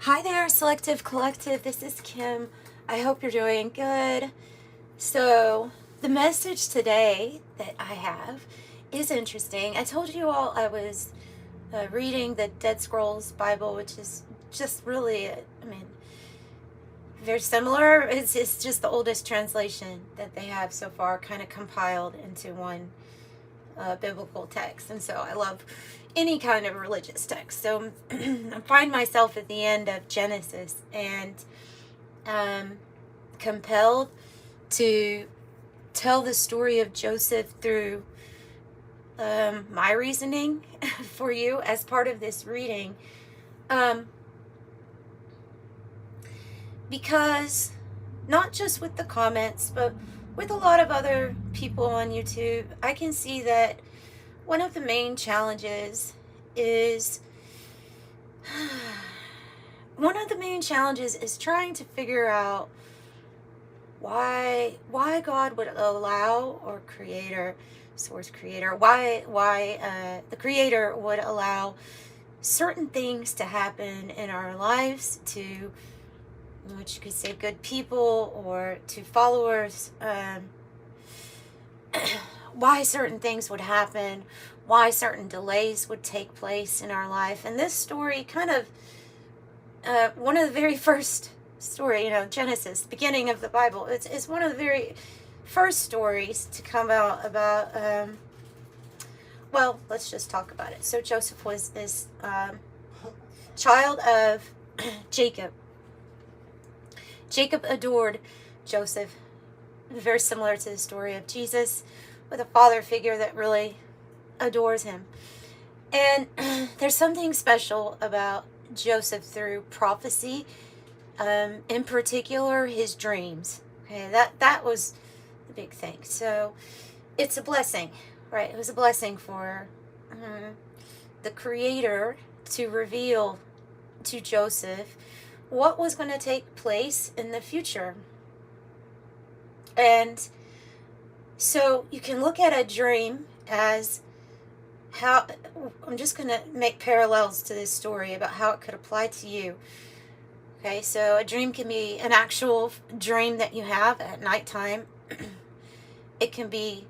Hi there, Selective Collective. This is Kim. I hope you're doing good. So, the message today that I have is interesting. I told you all I was reading the Dead Scrolls Bible, which is just really, very similar. It's just the oldest translation that they have so far, kind of compiled into one biblical text. And so I love any kind of religious text. So I find myself at the end of Genesis and compelled to tell the story of Joseph through my reasoning for you as part of this reading. Because not just with the comments, but with a lot of other people on YouTube, I can see that one of the main challenges is trying to figure out why God would allow, or creator, source creator, why the creator would allow certain things to happen in our lives, to which you could say good people or to followers, why certain things would happen, why certain delays would take place in our life. And this story kind of, one of the very first story, Genesis, beginning of the Bible, it's one of the very first stories to come out about, well, let's just talk about it. So Joseph was this child of Jacob. Jacob adored Joseph, very similar to the story of Jesus, with a father figure that really adores him. And there's something special about Joseph through prophecy, in particular his dreams. Okay, that was the big thing. So it's a blessing, right? It was a blessing for the Creator to reveal to Joseph what was going to take place in the future. And so you can look at a dream as how, I'm just going to make parallels to this story about how it could apply to you. Okay, so a dream can be an actual dream that you have at nighttime. It can be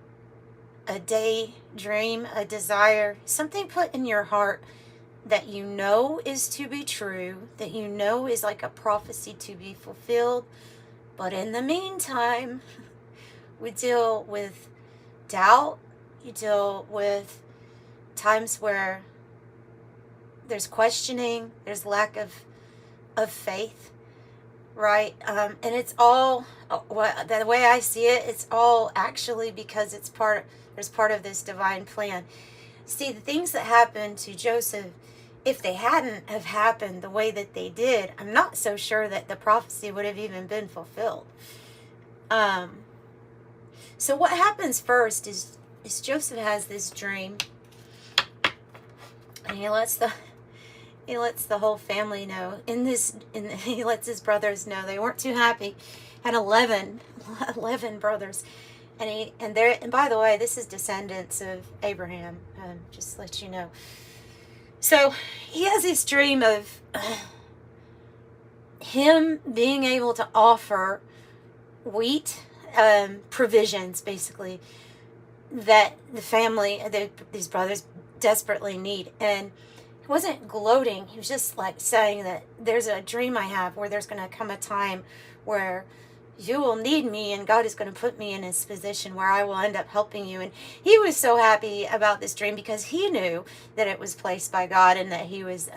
a day dream, a desire, something put in your heart that you know is to be true, that you know is like a prophecy to be fulfilled. But in the meantime, we deal with doubt. You deal with times where there's questioning, there's lack of faith, right? And it's all, the way I see it, it's all actually because there's part of this divine plan. See, the things that happened to Joseph, if they hadn't have happened the way that they did, I'm not so sure that the prophecy would have even been fulfilled. So what happens first is Joseph has this dream, and he lets the whole family know. He lets his brothers know. They weren't too happy. Had 11 brothers. And by the way, this is descendants of Abraham, just to let you know. So he has this dream of him being able to offer wheat, provisions, basically, that the family, these brothers desperately need. And he wasn't gloating. He was just like saying that there's a dream I have where there's going to come a time where you will need me, and God is going to put me in this position where I will end up helping you. And he was so happy about this dream because he knew that it was placed by God, and that he was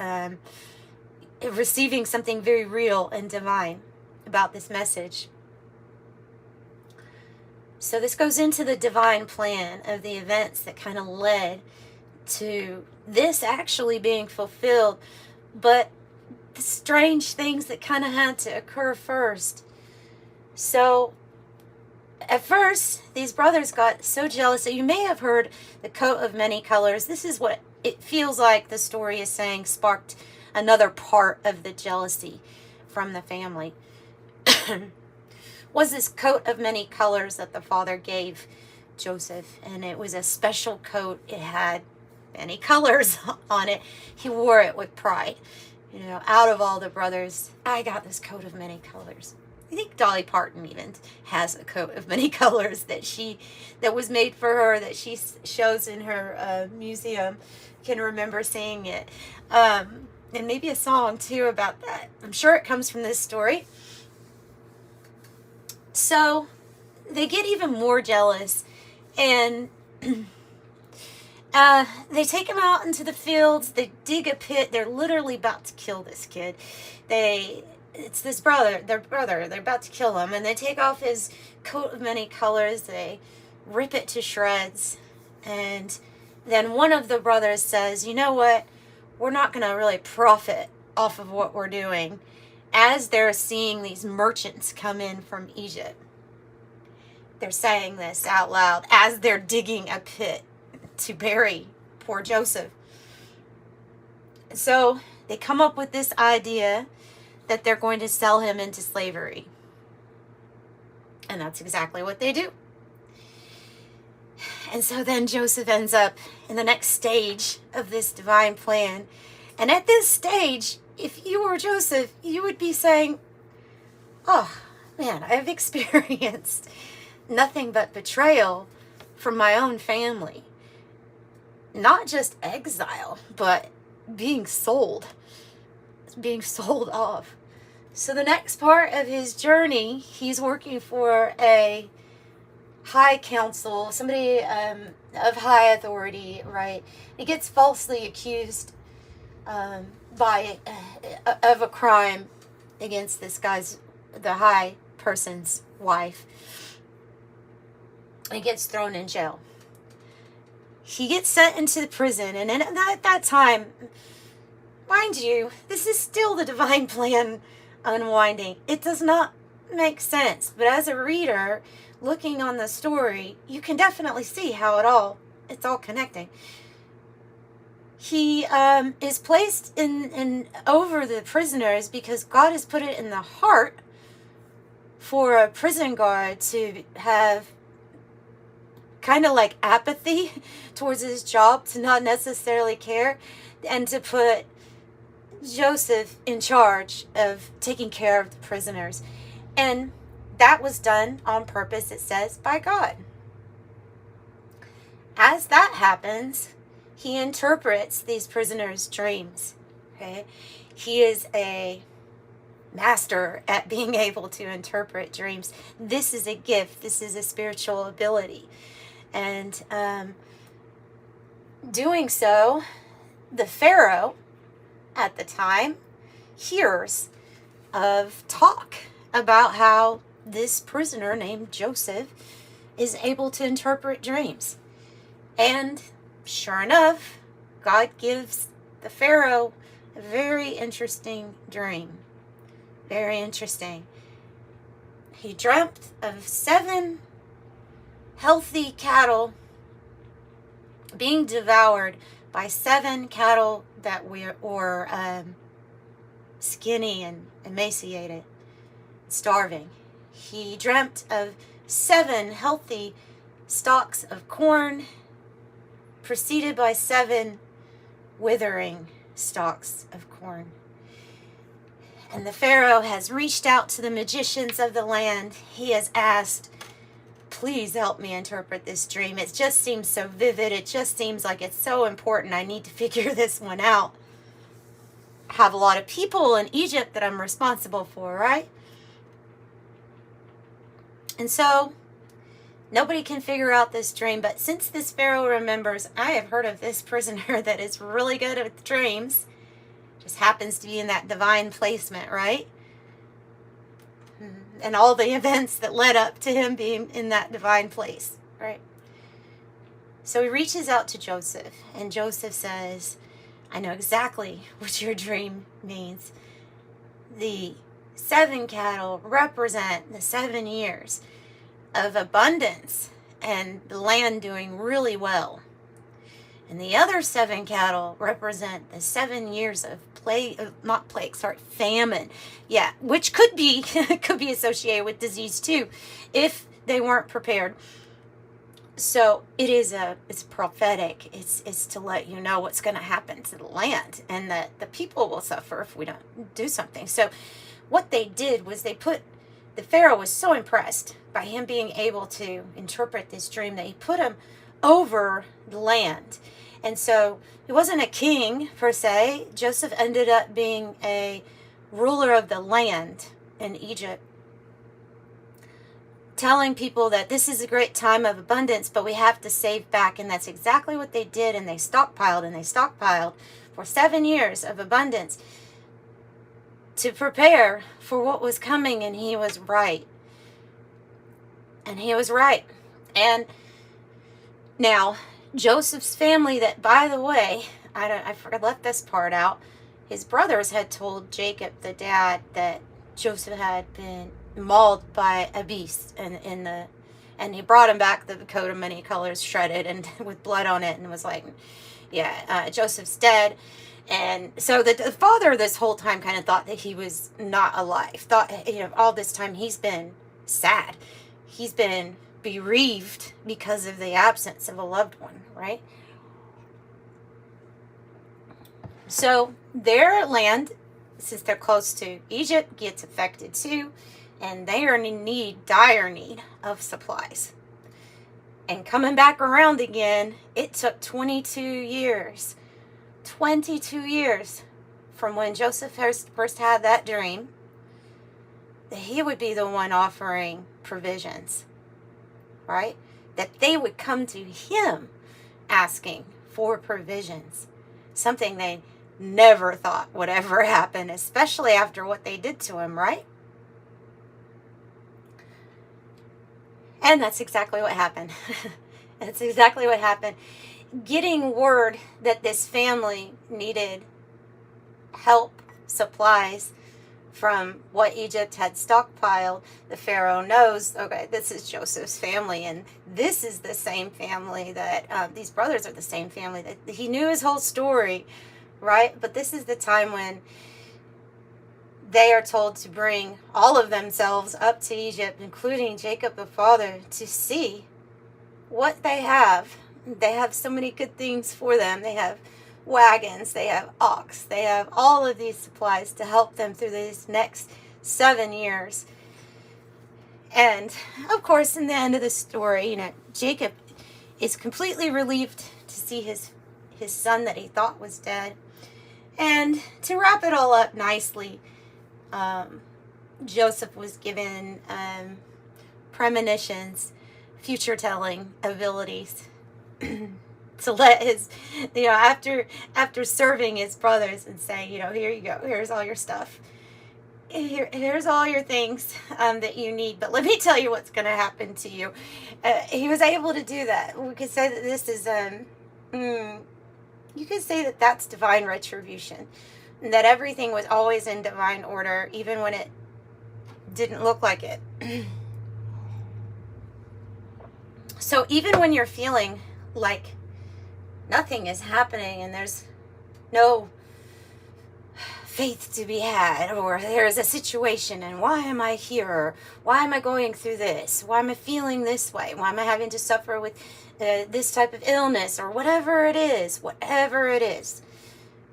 receiving something very real and divine about this message. So this goes into the divine plan of the events that kind of led to this actually being fulfilled. But the strange things that kind of had to occur first. So at first, these brothers got so jealous. So you may have heard the coat of many colors. This is what it feels like the story is saying sparked another part of the jealousy from the family. Was this coat of many colors that the father gave Joseph. And it was a special coat. It had many colors on it. He wore it with pride. You know, out of all the brothers, I got this coat of many colors. I think Dolly Parton even has a coat of many colors that was made for her, that she shows in her museum. Can remember seeing it. And maybe a song too about that. I'm sure it comes from this story. So they get even more jealous, and they take him out into the fields. They dig a pit. They're literally about to kill this kid. It's their brother. They're about to kill him, and they take off his coat of many colors. They rip it to shreds, and then one of the brothers says, "You know what? We're not going to really profit off of what we're doing," as they're seeing these merchants come in from Egypt. They're saying this out loud as they're digging a pit to bury poor Joseph. So they come up with this idea that they're going to sell him into slavery. And that's exactly what they do. And so then Joseph ends up in the next stage of this divine plan. And at this stage, if you were Joseph, you would be saying, "Oh, man, I've experienced nothing but betrayal from my own family. Not just exile, but being sold off." So the next part of his journey, he's working for a high council, somebody of high authority, right? He gets falsely accused of a crime against the high person's wife. And he gets thrown in jail. He gets sent into the prison, and at that time, mind you, this is still the divine plan unwinding. It does not make sense, but as a reader looking on the story, you can definitely see how it's all connecting. He is placed in over the prisoners because God has put it in the heart for a prison guard to have kind of like apathy towards his job, to not necessarily care, and to put Joseph in charge of taking care of the prisoners. And that was done on purpose, it says, by God. As that happens, he interprets these prisoners' dreams. Okay? He is a master at being able to interpret dreams. This is a gift. This is a spiritual ability. And doing so, the Pharaoh at the time hears of talk about how this prisoner named Joseph is able to interpret dreams. And sure enough, God gives the Pharaoh a very interesting dream. Very interesting. He dreamt of 7 healthy cattle being devoured by 7 cattle that were skinny and emaciated, starving. He dreamt of 7 healthy stalks of corn preceded by 7 withering stalks of corn. And the Pharaoh has reached out to the magicians of the land. He has asked, "Please help me interpret this dream. It just seems so vivid. It just seems like it's so important. I need to figure this one out. I have a lot of people in Egypt that I'm responsible for, right?" And so nobody can figure out this dream. But since this Pharaoh remembers, I have heard of this prisoner that is really good at dreams, just happens to be in that divine placement, right? And all the events that led up to him being in that divine place, right? So he reaches out to Joseph, and Joseph says, "I know exactly what your dream means. The 7 cattle represent the 7 years of abundance and the land doing really well. And the other 7 cattle represent the 7 years of famine. Yeah, which could be associated with disease too, if they weren't prepared. So it's prophetic. It's to let you know what's going to happen to the land, and that the people will suffer if we don't do something. So what they did was the Pharaoh was so impressed by him being able to interpret this dream that he put him over the land. And so he wasn't a king per se. Joseph ended up being a ruler of the land in Egypt, telling people that this is a great time of abundance, but we have to save back. And that's exactly what they did. And they stockpiled for 7 years of abundance to prepare for what was coming. And he was right. And now Joseph's family, that, by the way, I left this part out. His brothers had told Jacob, the dad, that Joseph had been mauled by a beast, and he brought him back the coat of many colors, shredded and with blood on it, and was like, yeah, Joseph's dead. And so the father this whole time kind of thought that he was not alive. Thought, all this time he's been sad. He's been bereaved because of the absence of a loved one, right? So their land, since they're close to Egypt, gets affected too, and they are in dire need of supplies. And coming back around again, it took 22 years. 22 years from when Joseph first had that dream, that he would be the one offering provisions, right? That they would come to him asking for provisions. Something they never thought would ever happen, especially after what they did to him, right? And that's exactly what happened. That's exactly what happened. Getting word that this family needed help, supplies from what Egypt had stockpiled, the Pharaoh knows, okay, this is Joseph's family, and this is the same family that, these brothers are the same family that he knew his whole story, right? But this is the time when they are told to bring all of themselves up to Egypt, including Jacob the father, to see what they have. They have so many good things for them. They have wagons, they have ox, they have all of these supplies to help them through these next 7 years. And of course, in the end of the story, Jacob is completely relieved to see his son that he thought was dead. And to wrap it all up nicely, Joseph was given premonitions, future telling abilities to let his, after serving his brothers and saying, here you go, here's all your stuff. Here's all your things that you need, but let me tell you what's going to happen to you. He was able to do that. We could say that this is, you could say that that's divine retribution, and that everything was always in divine order, even when it didn't look like it. So even when you're feeling like nothing is happening and there's no faith to be had, or there's a situation and why am I here? Why am I going through this? Why am I feeling this way? Why am I having to suffer with this type of illness, or whatever it is,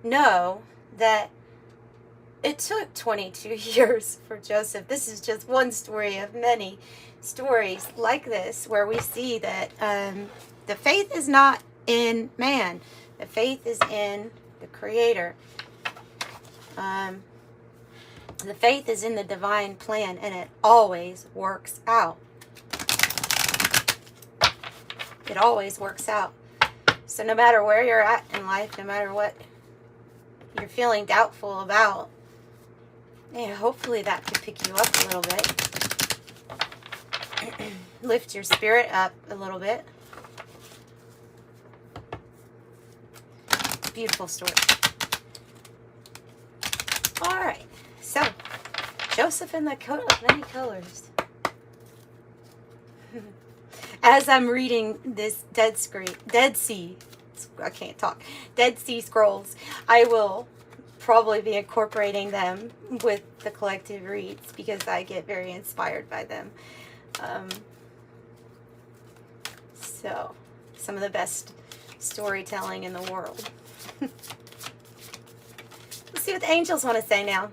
know that it took 22 years for Joseph. This is just one story of many stories like this, where we see that the faith is not in man. The faith is in the Creator. The faith is in the divine plan, and it always works out. It always works out. So no matter where you're at in life, no matter what you're feeling doubtful about, hopefully that could pick you up a little bit. Lift your spirit up a little bit. Beautiful story. All right, so Joseph in the coat of many colors. As I'm reading this Dead Sea Scrolls, I will probably be incorporating them with the collective reads because I get very inspired by them. So So, some of the best storytelling in the world. Let's see what the angels want to say now.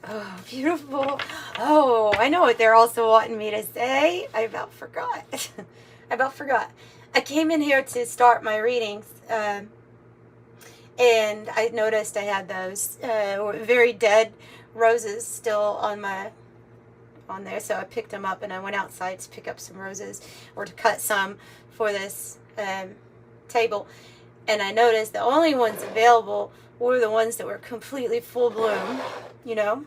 Oh, beautiful. Oh, I know what they're also wanting me to say. I about forgot. I about forgot. I came in here to start my readings, and I noticed I had those very dead roses still on there, so I picked them up and I went outside to pick up some roses or to cut some for this table, and I noticed the only ones available were the ones that were completely full bloom, you know.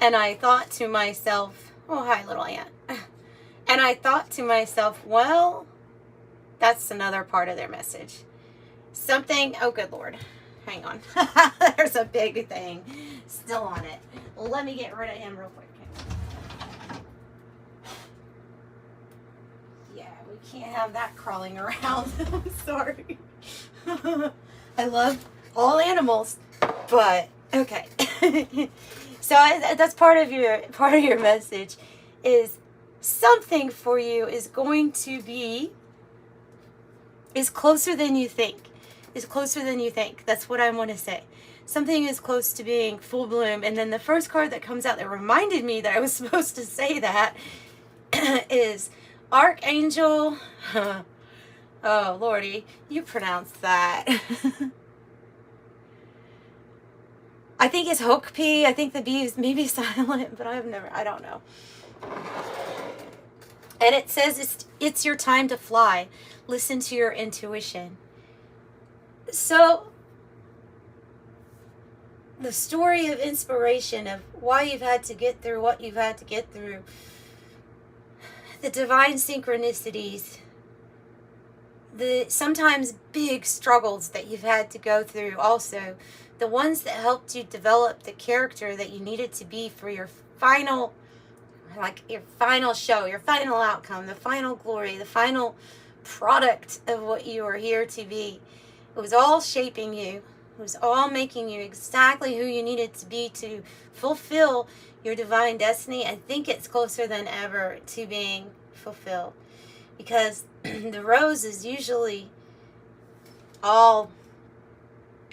And I thought to myself, oh, hi, little ant. And I thought to myself, well, that's another part of their message. Something, oh, good Lord. Hang on. There's a big thing still on it. Let me get rid of him real quick. Yeah, we can't have that crawling around. I'm sorry. I love all animals, but okay. So that's part of your message is something for you is going to be is closer than you think. Is closer than you think. That's what I want to say. Something is close to being full bloom. And then the first card that comes out that reminded me that I was supposed to say that is Archangel. Oh, Lordy, you pronounced that. I think it's Hokpi. I think the B is maybe silent, but I don't know. And it says it's your time to fly. Listen to your intuition. So, the story of inspiration of why you've had to get through what you've had to get through, the divine synchronicities, the sometimes big struggles that you've had to go through also, the ones that helped you develop the character that you needed to be for your final, like your final show, your final outcome, the final glory, the final product of what you are here to be. It was all shaping you. It was all making you exactly who you needed to be to fulfill your divine destiny. I think it's closer than ever to being fulfilled, because the rose is usually all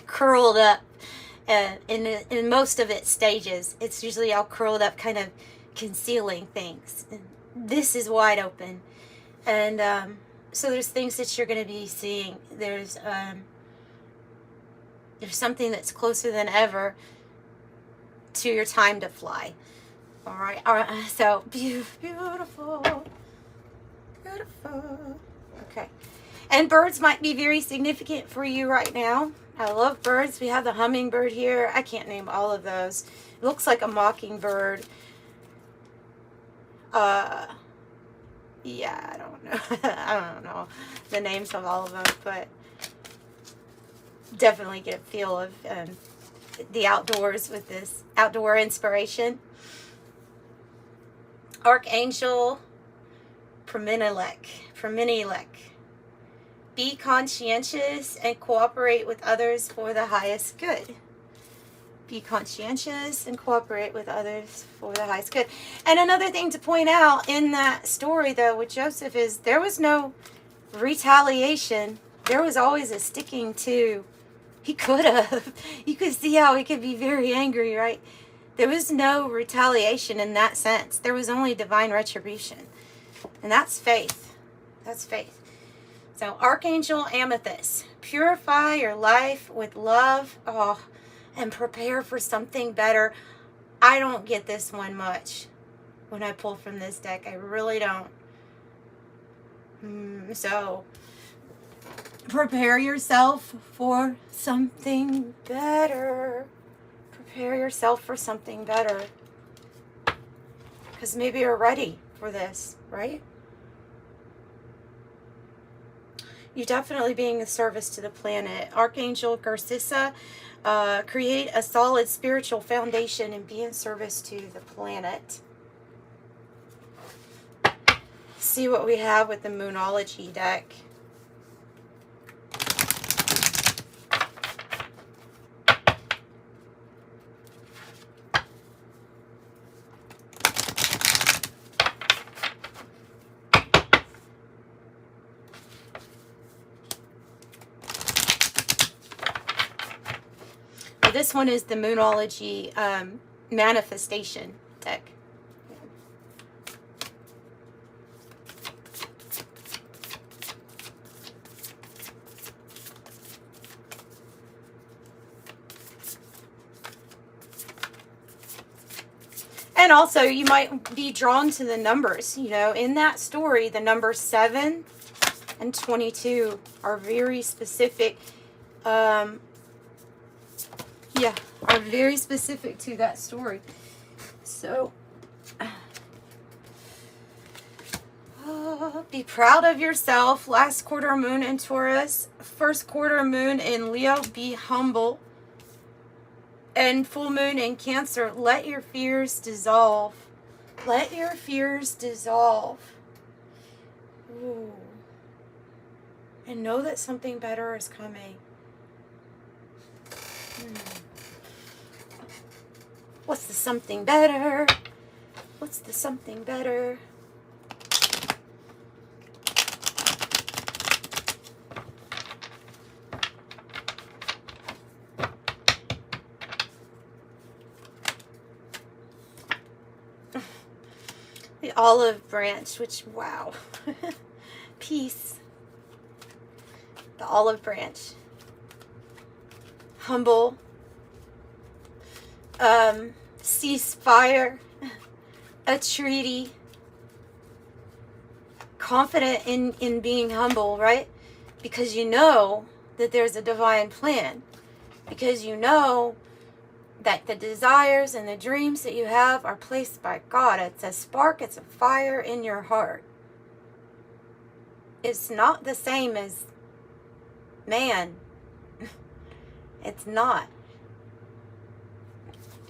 curled up in most of its stages. It's usually all curled up, kind of concealing things. And this is wide open, and so there's things that you're going to be seeing. There's something that's closer than ever to your time to fly. All right. So beautiful. Okay. And birds might be very significant for you right now. I love birds. We have the hummingbird here. I can't name all of those. It looks like a mockingbird. Yeah, I don't know. I don't know the names of all of them, but definitely get a feel of the outdoors with this outdoor inspiration. Archangel Praminilek. Be conscientious and cooperate with others for the highest good. Be conscientious and cooperate with others for the highest good. And another thing to point out in that story, though, with Joseph is there was no retaliation. There was always a sticking to. He could have. You could see how he could be very angry, right? There was no retaliation in that sense. There was only divine retribution. And that's faith. That's faith. So, Archangel Amethyst. Purify your life with love. Oh, and prepare for something better. I don't get this one much when I pull from this deck. I really don't. So, prepare yourself for something better. Prepare yourself for something better. Because maybe you're ready for this, right? You're definitely being a service to the planet. Archangel Garcissa. Create a solid spiritual foundation and be in service to the planet. See what we have with the Moonology deck. this one is the Moonology manifestation deck. And also, you might be drawn to the numbers. You know, in that story, the numbers 7 and 22 are very specific. Are very specific to that story. So, be proud of yourself. Last quarter moon in Taurus. First quarter moon in Leo. Be humble. And full moon in Cancer. Let your fears dissolve. Let your fears dissolve. Ooh. And know that something better is coming. What's the something better? What's the something better? The olive branch, which, wow. Peace. The olive branch. Humble. Ceasefire. A treaty. Confident in being humble, right? Because you know that there's a divine plan. Because you know that the desires and the dreams that you have are placed by God. It's a spark, it's a fire in your heart. It's not the same as man. It's not.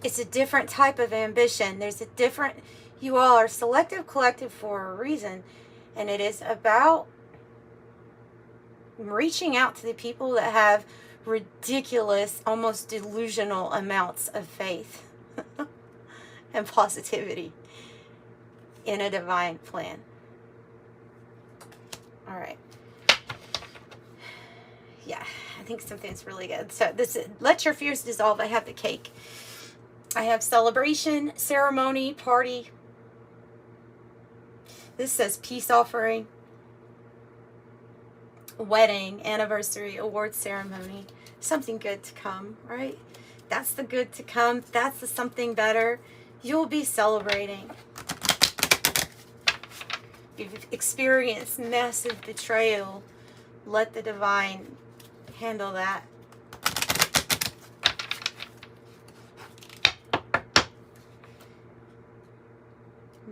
It's a different type of ambition. There's a different, you all are selective collective for a reason. And it is about reaching out to the people that have ridiculous, almost delusional amounts of faith and positivity in a divine plan. All right. Yeah, I think something's really good. So this is, let your fears dissolve. I have the cake. I have celebration, ceremony, party. This says peace offering, wedding, anniversary, award ceremony. Something good to come, right? That's the good to come. That's the something better. You'll be celebrating. You've experienced massive betrayal. Let the divine handle that.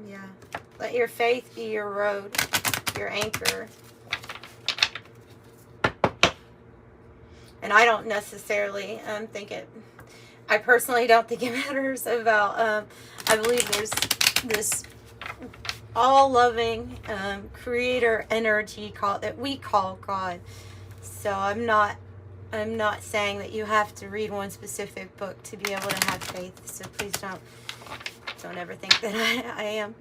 Yeah. Let your faith be your road, your anchor. And I don't necessarily think it, I personally don't think it matters about, I believe there's this all-loving creator energy that we call God. So I'm not saying that you have to read one specific book to be able to have faith. So please don't ever think that I am.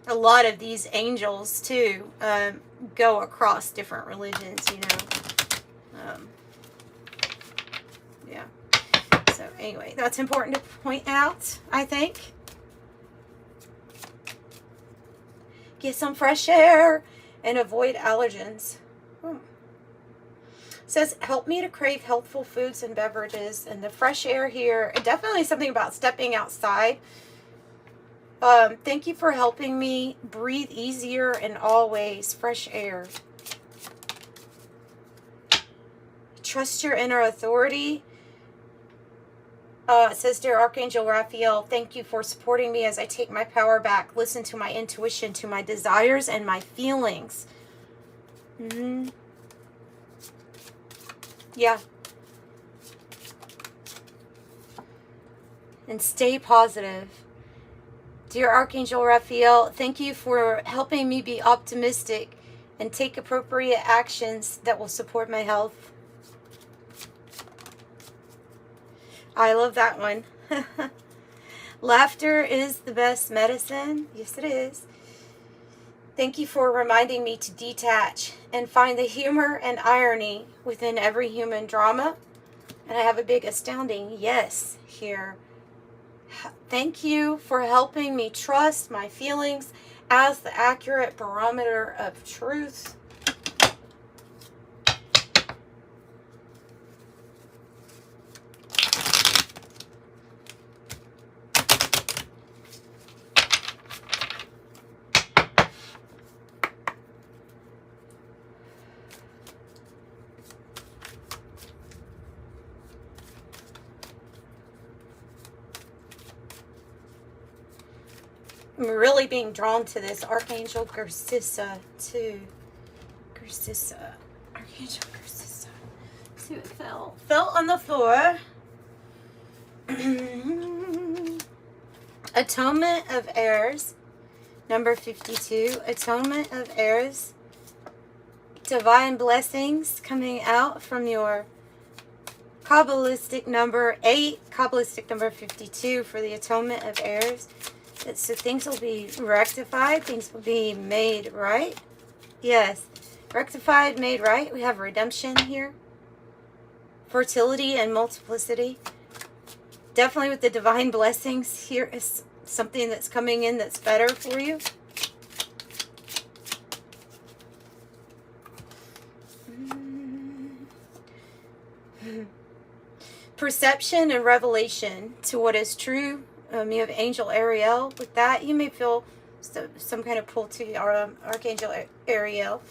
A lot of these angels too go across different religions, you know. Yeah. So anyway, that's important to point out, I think. Get some fresh air and avoid allergens. It says, help me to crave healthful foods and beverages. And the fresh air here, definitely something about stepping outside. Thank you for helping me breathe easier and always fresh air. Trust your inner authority. It says, dear Archangel Raphael, thank you for supporting me as I take my power back. Listen to my intuition, to my desires and my feelings. Yeah. And stay positive. Dear Archangel Raphael, thank you for helping me be optimistic and take appropriate actions that will support my health. I love that one. Laughter is the best medicine. Yes, it is. Thank you for reminding me to detach and find the humor and irony within every human drama. And I have a big astounding yes here. Thank you for helping me trust my feelings as the accurate barometer of truth. I'm really being drawn to this Archangel Garcissa too. Garcissa. Archangel Garcissa. See what fell. Fell on the floor. Atonement of Aries. Number 52. Atonement of Aries. Divine blessings coming out from your Kabbalistic number 8. Kabbalistic number 52 for the Atonement of Aries. So things will be rectified. Things will be made right. Yes. Rectified, made right. We have redemption here. Fertility and multiplicity. Definitely with the divine blessings. Here is something that's coming in that's better for you. Perception and revelation to what is true. You have Angel Ariel. With that, you may feel some kind of pull to Archangel Ariel.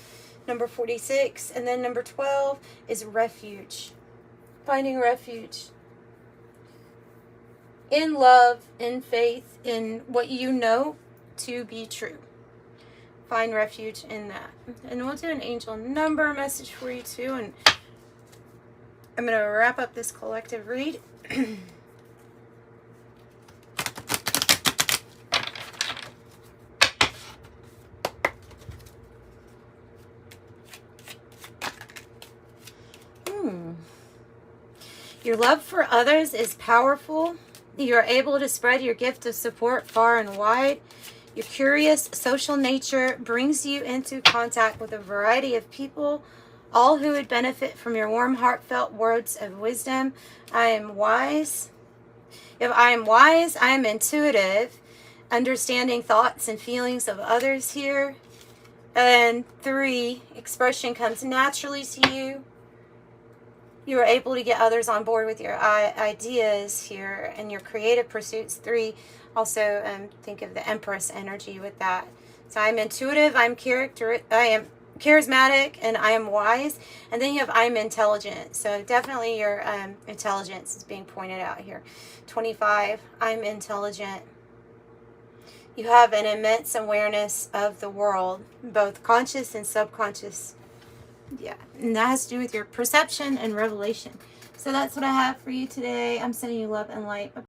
Number 46. And then number 12 is refuge. Finding refuge. In love, in faith, in what you know to be true. Find refuge in that. And we'll do an angel number message for you too. And I'm going to wrap up this collective read. Your love for others is powerful. You are able to spread your gift of support far and wide. Your curious social nature brings you into contact with a variety of people, all who would benefit from your warm, heartfelt words of wisdom. I am wise. If I am wise, I am intuitive, understanding thoughts and feelings of others here. And 3, expression comes naturally to you. You are able to get others on board with your ideas here and your creative pursuits. 3, also think of the Empress energy with that. So I'm intuitive, I am charismatic, and I am wise. And then you have I'm intelligent. So definitely your intelligence is being pointed out here. 25, I'm intelligent. You have an immense awareness of the world, both conscious and subconscious. Yeah, and that has to do with your perception and revelation. So that's what I have for you today. I'm sending you love and light.